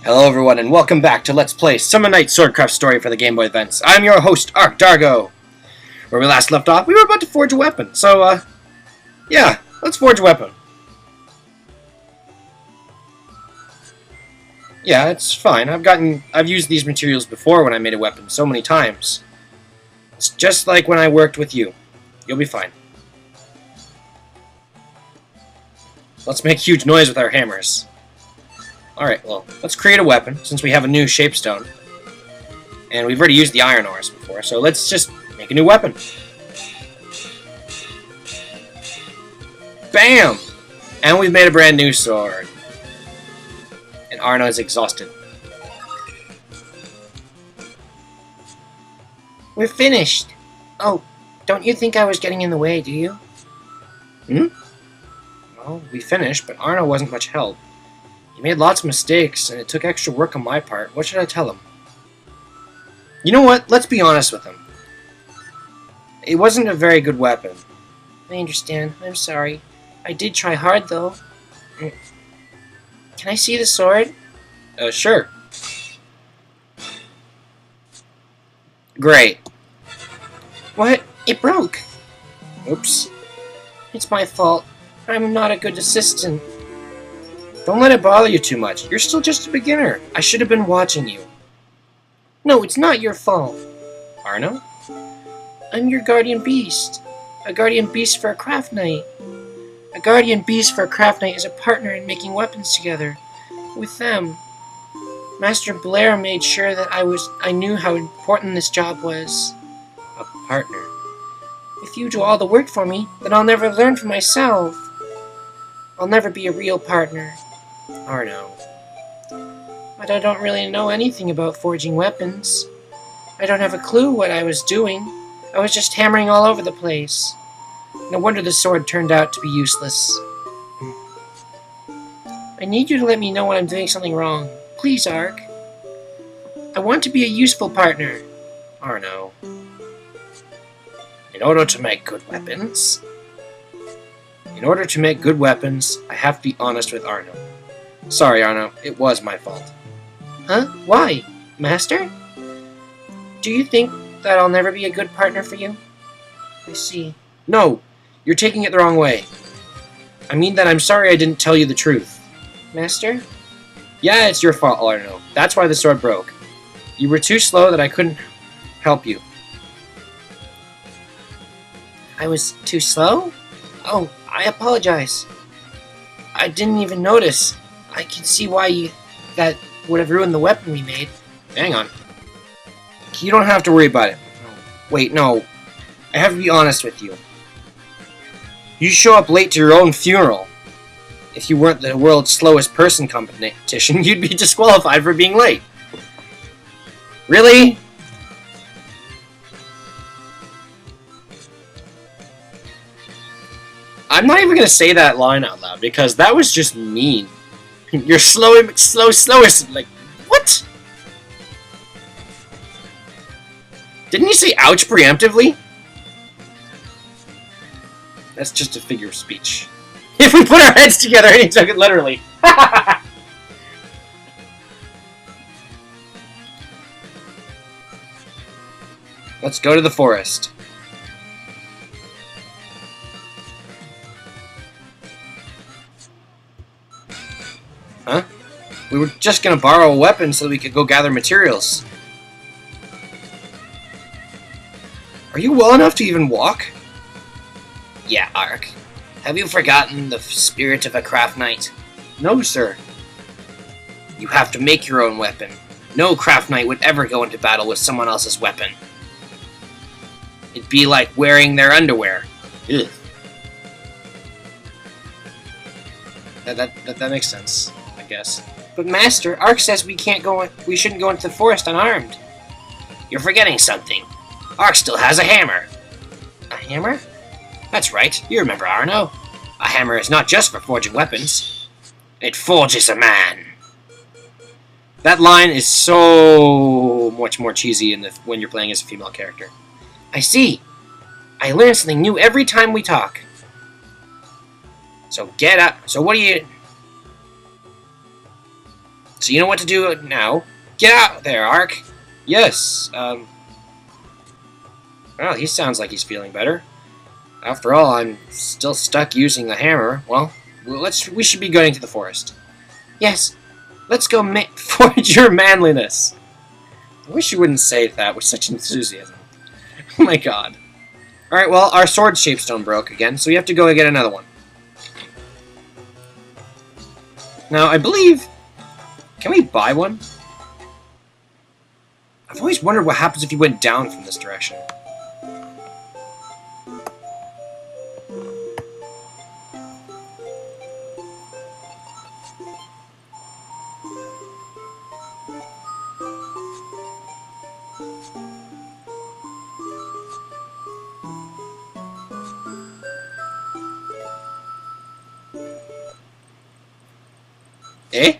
Hello everyone and welcome back to Let's Play Summer Night SwordCraft Story for the Game Boy Advance. I'm your host, Ark Dargo. Where we last left off, we were about to forge a weapon. So, yeah, let's forge a weapon. Yeah, it's fine. I've used these materials before when I made a weapon so many times. It's just like when I worked with you. You'll be fine. Let's make huge noise with our hammers. Alright, well, let's create a weapon, since we have a new shapestone. And we've already used the iron ores before, so let's just make a new weapon. Bam! And we've made a brand new sword. And Arno is exhausted. We're finished. Oh, don't you think I was getting in the way, do you? Well, we finished, but Arno wasn't much help. He made lots of mistakes, and it took extra work on my part. What should I tell him? You know what? Let's be honest with him. It wasn't a very good weapon. I understand. I'm sorry. I did try hard, though. Can I see the sword? Sure. Great. What? It broke. Oops. It's my fault. I'm not a good assistant. Don't let it bother you too much. You're still just a beginner. I should have been watching you. No, it's not your fault. Arno? I'm your guardian beast. A guardian beast for a craft knight. A guardian beast for a craft knight is a partner in making weapons together. With them. Master Blair made sure that I knew how important this job was. A partner? If you do all the work for me, then I'll never learn for myself. I'll never be a real partner. Arno. But I don't really know anything about forging weapons. I don't have a clue what I was doing. I was just hammering all over the place. No wonder the sword turned out to be useless. I need you to let me know when I'm doing something wrong. Please, Ark. I want to be a useful partner. Arno. In order to make good weapons, I have to be honest with Arno. Sorry, Arno. It was my fault. Huh? Why? Master? Do you think that I'll never be a good partner for you? I see. No! You're taking it the wrong way. I mean that I'm sorry I didn't tell you the truth. Master? Yeah, it's your fault, Arno. That's why the sword broke. You were too slow that I couldn't help you. I was too slow? Oh, I apologize. I didn't even notice. I can see why that would have ruined the weapon we made. Hang on. You don't have to worry about it. Wait, no. I have to be honest with you. You show up late to your own funeral. If you weren't the world's slowest person competition, you'd be disqualified for being late. Really? I'm not even going to say that line out loud, because that was just mean. You're slowest. Like, what? Didn't you say ouch preemptively? That's just a figure of speech. If we put our heads together, he took it literally. Let's go to the forest. Huh? We were just gonna borrow a weapon so that we could go gather materials. Are you well enough to even walk? Yeah, Ark. Have you forgotten the spirit of a craft knight? No, sir. You have to make your own weapon. No craft knight would ever go into battle with someone else's weapon. It'd be like wearing their underwear. Ugh. That makes sense, I guess. But Master, Ark says we shouldn't go into the forest unarmed. You're forgetting something. Ark still has a hammer. A hammer? That's right, you remember Arno. A hammer is not just for forging weapons. It forges a man. That line is so much more cheesy when you're playing as a female character. I see. I learn something new every time we talk. So get up. So what do you... So you know what to do now. Get out there, Ark! Yes, Well, he sounds like he's feeling better. After all, I'm still stuck using the hammer. Well, we should be going to the forest. Yes, Let's go forge your manliness. I wish you wouldn't say that with such enthusiasm. Oh my god. Alright, well, our sword shapestone broke again, so we have to go get another one. Now, I believe... Can we buy one? I've always wondered what happens if you went down from this direction. Eh?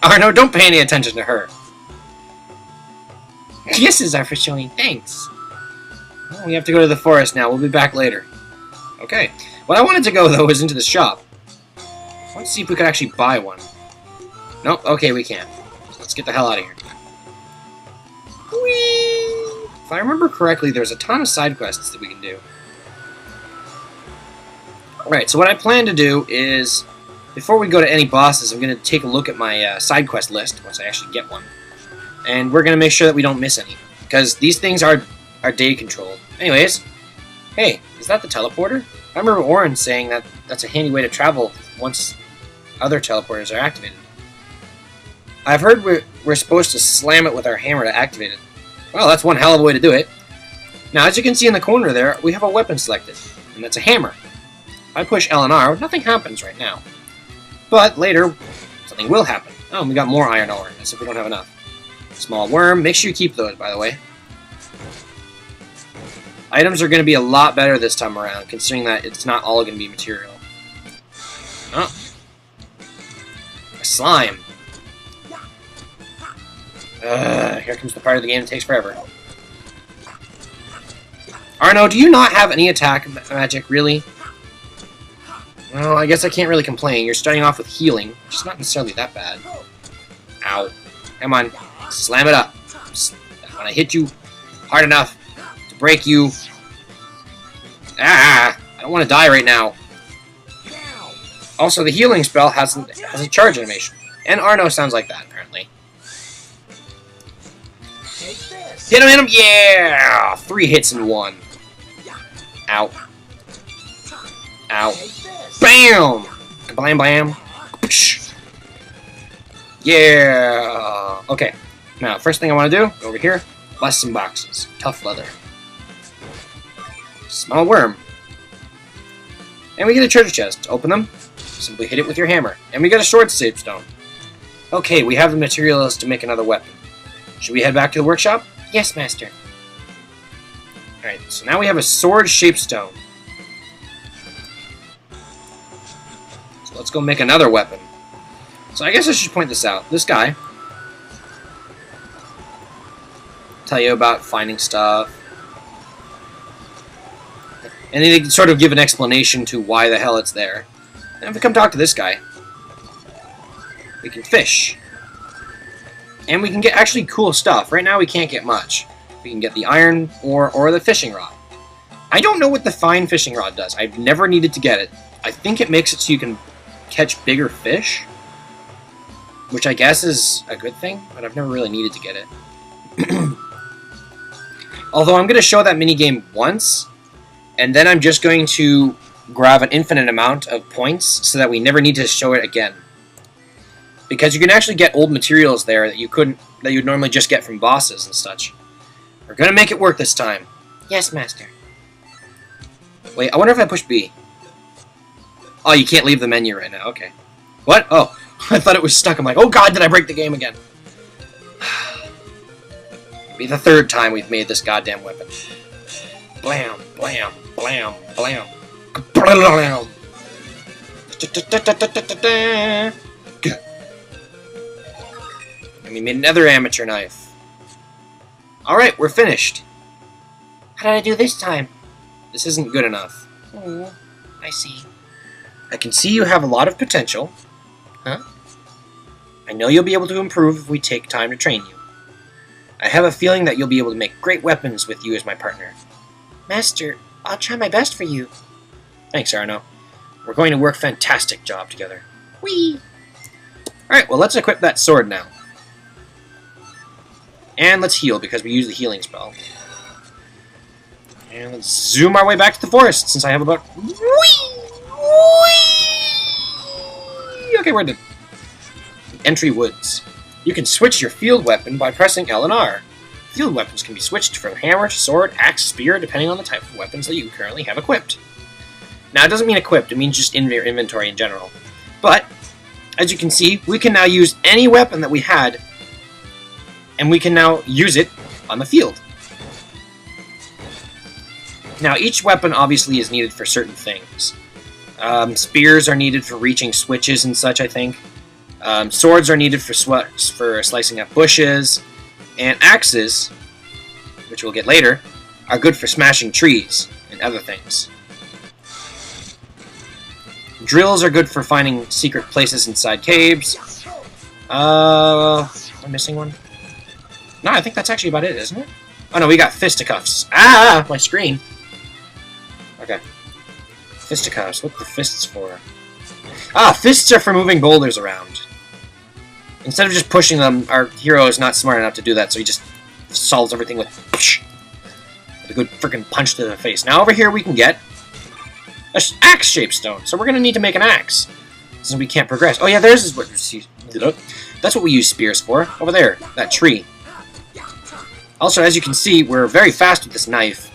Arno, don't pay any attention to her. kisses are for showing thanks. Well, we have to go to the forest now. We'll be back later. Okay. What I wanted to go, though, is into the shop. Let's see if we could actually buy one. Nope. Okay, we can't. Let's get the hell out of here. Whee! If I remember correctly, there's a ton of side quests that we can do. Alright, so what I plan to do is, before we go to any bosses, I'm going to take a look at my side quest list, once I actually get one. And we're going to make sure that we don't miss any. Because these things are day controlled. Anyways, hey, is that the teleporter? I remember Oren saying that that's a handy way to travel once other teleporters are activated. I've heard we're supposed to slam it with our hammer to activate it. Well, that's one hell of a way to do it. Now, as you can see in the corner there, we have a weapon selected, and that's a hammer. If I push L and R, nothing happens right now. But later, something will happen. Oh, we got more iron ore, as if we don't have enough. Small worm, make sure you keep those, by the way. Items are going to be a lot better this time around, considering that it's not all going to be material. Oh. A slime. Here comes the part of the game that takes forever. Arno, do you not have any attack magic, really? Well, I guess I can't really complain. You're starting off with healing, which is not necessarily that bad. Ow. Come on. Slam it up. When I hit you hard enough to break you. Ah! I don't want to die right now. Also, the healing spell has a charge animation. And Arno sounds like that, apparently. Hit him, hit him! Yeah! 3 hits in 1. Ow. Ow. Bam! Blam blam. Yeah! Okay. Now, first thing I want to do, go over here, bust some boxes. Tough leather. Small worm. And we get a treasure chest. Open them. Simply hit it with your hammer. And we get a sword stone. Okay, we have the materials to make another weapon. Should we head back to the workshop? Yes, Master. Alright, so now we have a sword shaped stone. So let's go make another weapon. So I guess I should point this out. This guy. Tell you about finding stuff. And then they sort of give an explanation to why the hell it's there. And if we come talk to this guy, we can fish. And we can get actually cool stuff. Right now we can't get much. We can get the iron or the fishing rod. I don't know what the fine fishing rod does. I've never needed to get it. I think it makes it so you can catch bigger fish, which I guess is a good thing, but I've never really needed to get it. Although I'm going to show that minigame once, and then I'm just going to grab an infinite amount of points so that we never need to show it again. Because you can actually get old materials there that you'd normally just get from bosses and such. We're gonna make it work this time. Yes, Master. Wait, I wonder if I push B. Oh, you can't leave the menu right now. Okay. What? Oh, I thought it was stuck. I'm like, oh god, did I break the game again? It'll be the 3rd time we've made this goddamn weapon. Blam, blam, blam, blam. Blam. And we made another amateur knife. Alright, we're finished. How did I do this time? This isn't good enough. Oh, I see. I can see you have a lot of potential. Huh? I know you'll be able to improve if we take time to train you. I have a feeling that you'll be able to make great weapons with you as my partner. Master, I'll try my best for you. Thanks, Arno. We're going to work fantastic job together. Whee! Alright, well let's equip that sword now. And let's heal, because we use the healing spell. And let's zoom our way back to the forest, since I have about... Whee! Whee! Okay, we're in the entry woods. You can switch your field weapon by pressing L and R. Field weapons can be switched from hammer to sword, axe, spear, depending on the type of weapons that you currently have equipped. Now, it doesn't mean equipped, it means just in your inventory in general. But, as you can see, we can now use any weapon that we had, and we can now use it on the field. Now, each weapon obviously is needed for certain things. Spears are needed for reaching switches and such, I think. Swords are needed for slicing up bushes. And axes, which we'll get later, are good for smashing trees and other things. Drills are good for finding secret places inside caves. Am I missing one? No, I think that's actually about it, isn't it? Oh no, we got fisticuffs. Ah, my screen. Okay. Fisticuffs. What are the fists for? Ah, fists are for moving boulders around. Instead of just pushing them, our hero is not smart enough to do that, so he just solves everything with a good freaking punch to the face. Now over here we can get an axe-shaped stone, so we're going to need to make an axe, since we can't progress. Oh yeah, there's is what that's what we use spears for. Over there, that tree. Also, as you can see, we're very fast with this knife.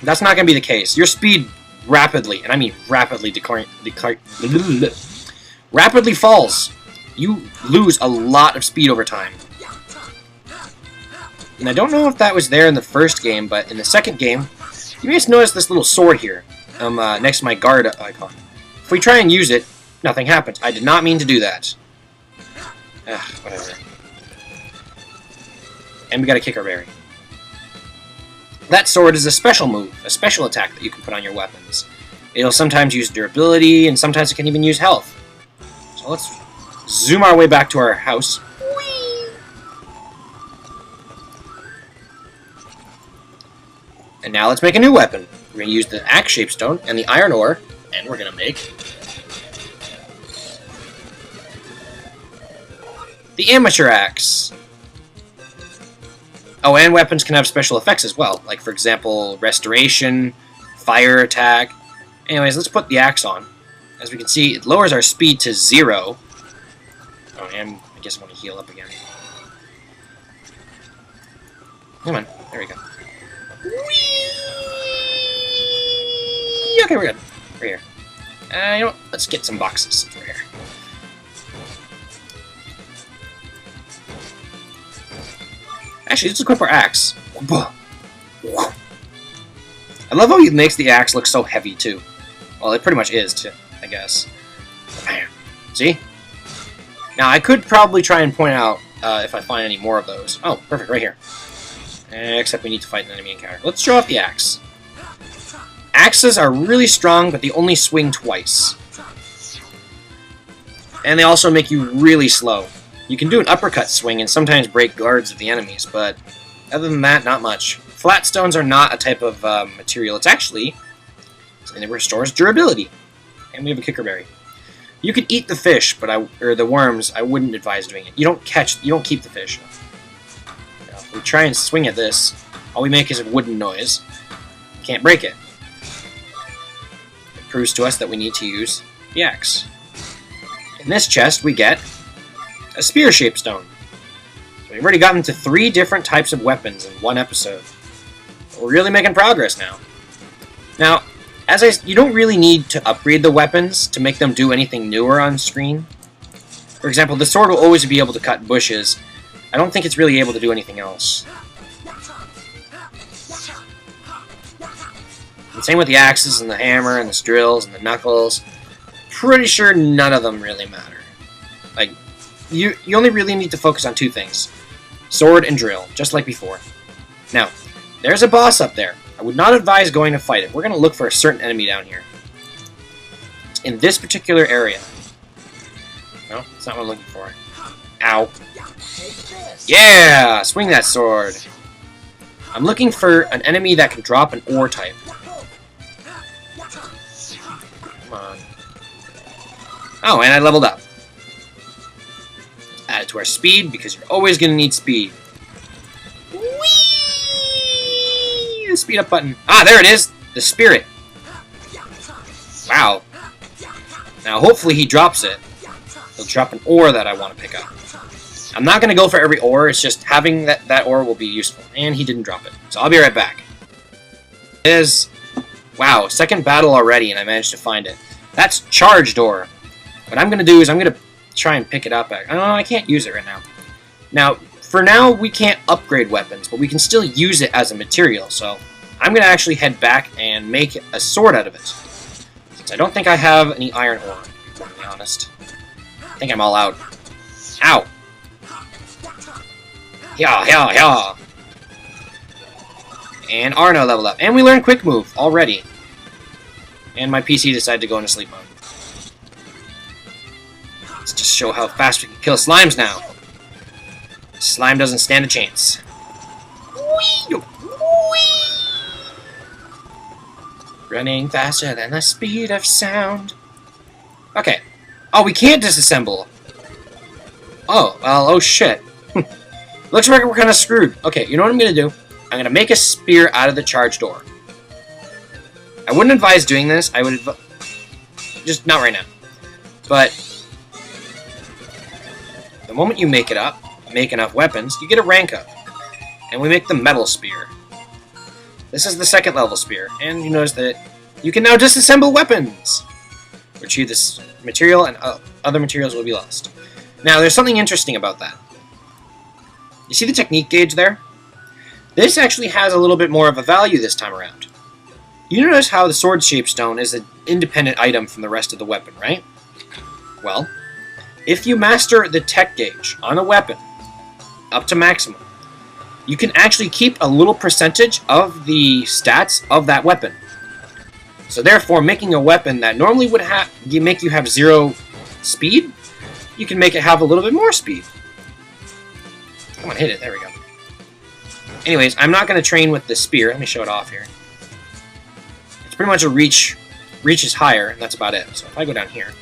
That's not going to be the case. Your speed rapidly, and I mean rapidly, rapidly falls. You lose a lot of speed over time. And I don't know if that was there in the first game, but in the second game, you may just notice this little sword here, next to my guard icon. If we try and use it, nothing happens. I did not mean to do that. Whatever. And we gotta kick our berry. That sword is a special move, a special attack that you can put on your weapons. It'll sometimes use durability, and sometimes it can even use health. So let's zoom our way back to our house. Whee! And now let's make a new weapon. We're going to use the axe-shaped stone and the iron ore, and we're going to make the amateur axe. Oh, and weapons can have special effects as well, like, for example, restoration, fire attack. Anyways, let's put the axe on. As we can see, it lowers our speed to 0. Oh, and I guess I want to heal up again. Come on, there we go. Whee! Okay, we're good. We're here. You know what? Let's get some boxes since we're here. Actually, let's equip our axe. I love how he makes the axe look so heavy, too. Well, it pretty much is, too, I guess. See? Now, I could probably try and point out if I find any more of those. Oh, perfect, right here. Except we need to fight an enemy encounter. Let's show off the axe. Axes are really strong, but they only swing twice. And they also make you really slow. You can do an uppercut swing and sometimes break guards of the enemies, but other than that, not much. Flat stones are not a type of material. It's actually something that restores durability. And we have a kickerberry. You can eat the fish, or the worms. I wouldn't advise doing it. You don't keep the fish. Now, if we try and swing at this, all we make is a wooden noise. You can't break it. It proves to us that we need to use the axe. In this chest, we get a spear-shaped stone. So we've already gotten to 3 different types of weapons in one episode. We're really making progress now. Now, you don't really need to upgrade the weapons to make them do anything newer on screen. For example, the sword will always be able to cut bushes. I don't think it's really able to do anything else. And same with the axes and the hammer and the drills and the knuckles. Pretty sure none of them really matter. Like, you only really need to focus on 2 things. Sword and drill, just like before. Now, there's a boss up there. I would not advise going to fight it. We're going to look for a certain enemy down here. In this particular area. No, that's not what I'm looking for. Ow. Yeah! Swing that sword. I'm looking for an enemy that can drop an ore type. Come on. Oh, and I leveled up. Add it to our speed, because you're always going to need speed. Whee! The speed up button. Ah, there it is! The spirit. Wow. Now, hopefully he drops it. He'll drop an ore that I want to pick up. I'm not going to go for every ore, it's just having that ore will be useful. And he didn't drop it. So I'll be right back. It is... Wow, second battle already, and I managed to find it. That's charged ore. What I'm going to do is I'm going to try and pick it up. I can't use it right now. Now, for now, we can't upgrade weapons, but we can still use it as a material. So I'm going to actually head back and make a sword out of it. Since I don't think I have any iron ore, to be honest. I think I'm all out. Ow! Yeah. And Arno leveled up. And we learned Quick Move already. And my PC decided to go into sleep mode. Let's just show how fast we can kill slimes now. Slime doesn't stand a chance. Whee! Whee! Running faster than the speed of sound. Okay. Oh, we can't disassemble. Oh, well, oh shit. Looks like we're kind of screwed. Okay, you know what I'm going to do? I'm going to make a spear out of the charged door. I wouldn't advise doing this. I would just not right now. But the moment you make it up, make enough weapons, you get a rank up. And we make the metal spear. This is the second level spear. And you notice that you can now disassemble weapons. Retrieve this material and other materials will be lost. Now, there's something interesting about that. You see the technique gauge there? This actually has a little bit more of a value this time around. You notice how the sword-shaped stone is an independent item from the rest of the weapon, right? Well, if you master the tech gauge on a weapon up to maximum, you can actually keep a little percentage of the stats of that weapon. So therefore, making a weapon that normally would make you have 0 speed, you can make it have a little bit more speed. Come on, hit it. There we go. Anyways, I'm not going to train with the spear. Let me show it off here. It's pretty much a reach is higher, and that's about it. So if I go down here,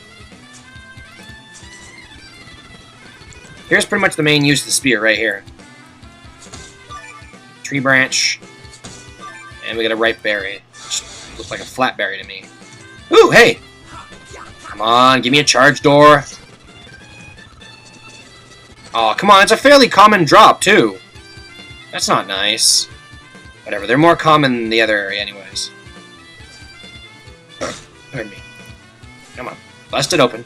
here's pretty much the main use of the spear right here. Tree branch, and we got a ripe berry. Which looks like a flat berry to me. Ooh, hey! Come on, give me a charge door. Oh, come on, it's a fairly common drop, too. That's not nice. Whatever, they're more common than the other area anyways. Pardon me. Come on, bust it open.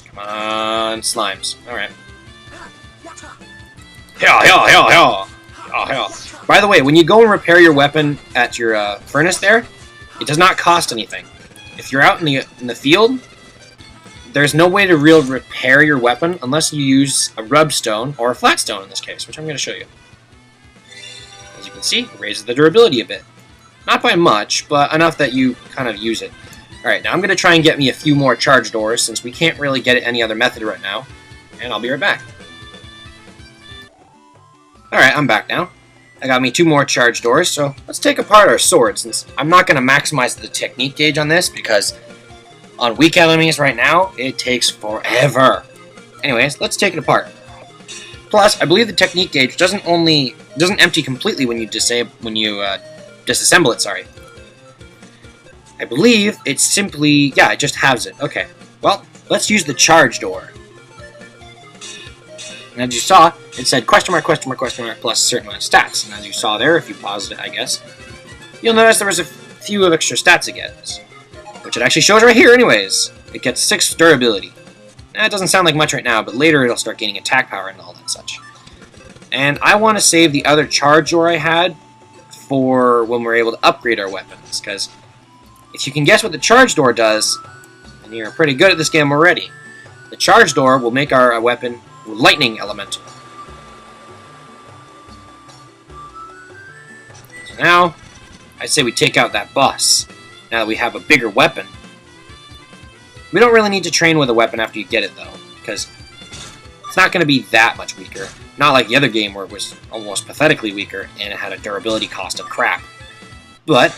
Come on, slimes. Alright. Hell. By the way, when you go and repair your weapon at your furnace there, it does not cost anything. If you're out in the field, there's no way to really repair your weapon unless you use a rub stone, or a flat stone in this case, which I'm going to show you. As you can see, it raises the durability a bit. Not by much, but enough that you kind of use it. Alright, now I'm going to try and get me a few more charge doors, since we can't really get it any other method right now. And I'll be right back. Alright, I'm back now. I got me 2 more charge doors, so let's take apart our sword, since I'm not going to maximize the technique gauge on this, because on weak enemies right now, it takes forever. Anyways, let's take it apart. Plus, I believe the technique gauge doesn't empty completely when you disassemble it, sorry. I believe it's simply, yeah, it just halves it. Okay, well, let's use the charge door. And as you saw, it said question mark plus a certain amount of stats. And as you saw there, if you paused it, I guess, you'll notice there was a few extra stats it gets. Which it actually shows right here anyways. It gets 6 durability. That doesn't sound like much right now, but later it'll start gaining attack power and all that such. And I want to save the other charge door I had for when we're able to upgrade our weapons, because if you can guess what the charge door does, then you're pretty good at this game already. The charge door will make our weapon lightning elemental. So now, I'd say we take out that boss. Now that we have a bigger weapon. We don't really need to train with a weapon after you get it, though, because it's not going to be that much weaker. Not like the other game where it was almost pathetically weaker, and it had a durability cost of crap. But,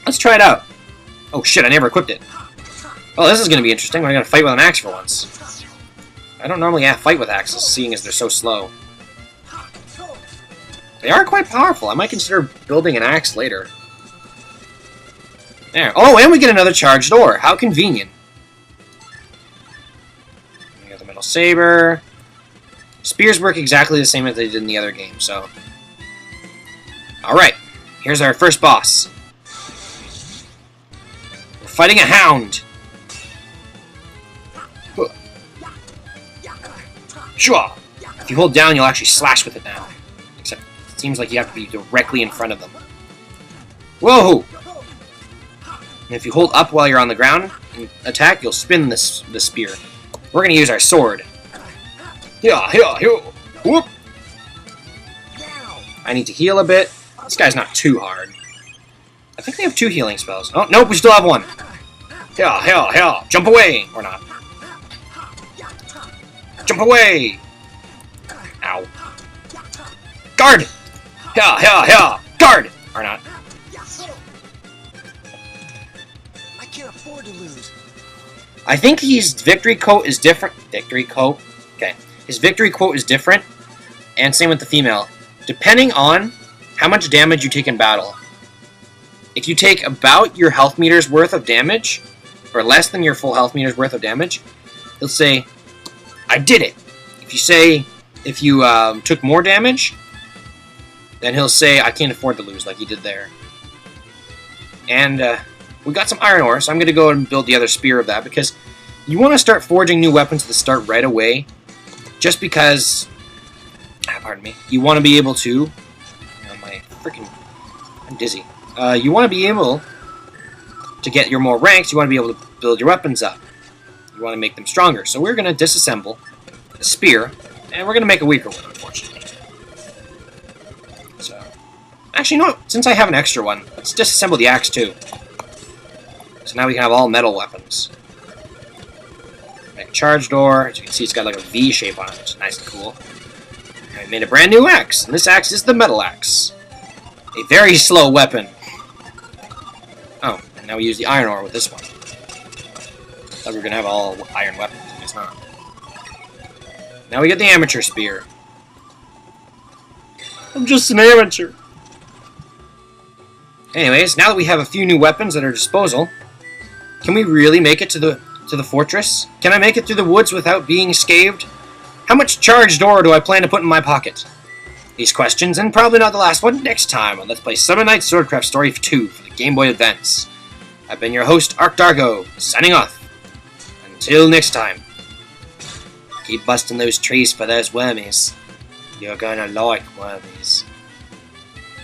let's try it out. Oh shit, I never equipped it. Oh, this is going to be interesting. We're going to fight with an axe for once. I don't normally fight with axes, seeing as they're so slow. They are quite powerful. I might consider building an axe later. There. Oh, and we get another charged ore. How convenient. We got the metal saber. Spears work exactly the same as they did in the other game, so... Alright. Here's our first boss. We're fighting a hound. Sure. If you hold down, you'll actually slash with it now. Except, it seems like you have to be directly in front of them. Whoa! And if you hold up while you're on the ground and attack, you'll spin the spear. We're going to use our sword. Whoop! I need to heal a bit. This guy's not too hard. I think they have 2 healing spells. Oh, nope, we still have 1. Jump away! Or not. Jump away! Ow. Guard! Guard! Or not. I can't afford to lose. I think his victory quote is different. Victory quote? Okay. His victory quote is different, and same with the female. Depending on how much damage you take in battle. If you take about your health meter's worth of damage, or less than your full health meter's worth of damage, he'll say, I did it. If you took more damage, then he'll say, I can't afford to lose, like he did there. And we got some iron ore, so I'm going to go and build the other spear of that, because you want to start forging new weapons at the start right away, just because, pardon me, you want to be able to, I'm dizzy. You want to be able to get your more ranks, you want to be able to build your weapons up. You want to make them stronger. So we're going to disassemble the spear, and we're going to make a weaker one, unfortunately. So, actually, no, since I have an extra one, let's disassemble the axe, too. So now we can have all metal weapons. Make a charge door. As you can see, it's got like a V shape on it, which is nice and cool. And we made a brand new axe, and this axe is the metal axe. A very slow weapon. Oh, and now we use the iron ore with this one. Thought we were gonna have all iron weapons, I guess not. Now we get the amateur spear. I'm just an amateur. Anyways, now that we have a few new weapons at our disposal, can we really make it to the fortress? Can I make it through the woods without being scathed? How much charged ore do I plan to put in my pocket? These questions, and probably not the last one, next time on Let's Play Summer Night SwordCraft Story 2 for the Game Boy Advance. I've been your host, Ark Dargo, signing off. Until next time, keep busting those trees for those wormies. You're gonna like wormies.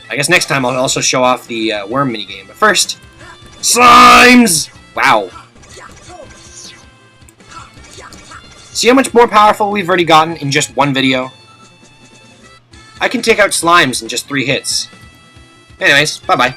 I guess next time I'll also show off the worm minigame, but first, slimes! Wow. See how much more powerful we've already gotten in just one video? I can take out slimes in just 3 hits. Anyways, bye-bye.